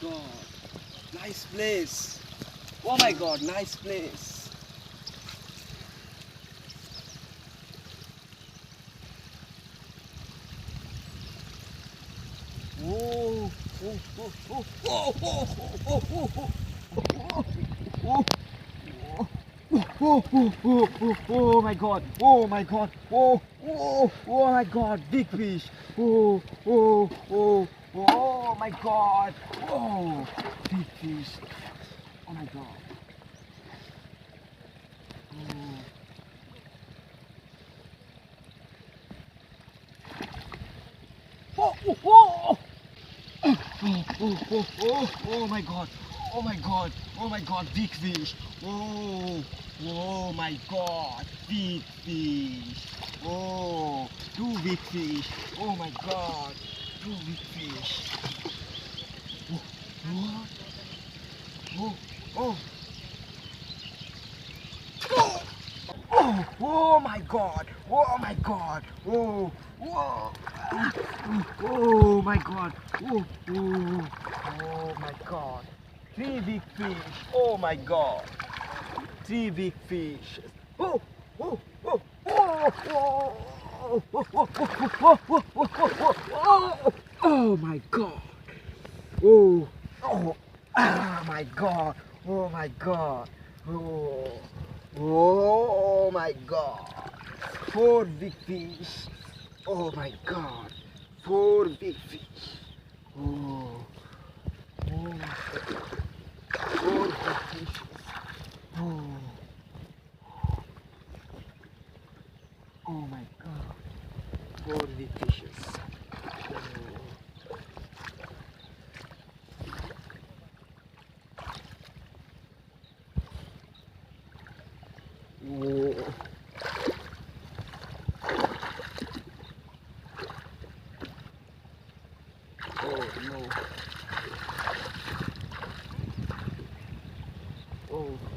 god, nice place. Oh my god, nice place. Oh, oh, oh, oh, oh, oh, oh, oh, oh, oh, oh, oh, oh, oh my god, oh my god, oh, oh, oh my god, big fish, oh, oh, oh, oh my god, oh, big fish, oh my god, oh, oh, oh, oh my god, oh my god, oh my god, big fish, oh my god, big fish, oh, two big fish, oh my god, two big fish, oh, oh, oh, oh, oh, oh my god, oh my god, oh, oh, oh my god, oh, oh, oh my god, three big fish, oh my god, three big fish, oh, oh, oh, oh, oh, oh, oh, oh, oh, oh, oh, oh my god, oh, oh, ah, my god, oh my god, oh, oh my god, four big fish, oh my god, four big fish, oh, oh, four big fish, oh, oh my god, four big fishes, oh, oh. Oh no. Oh.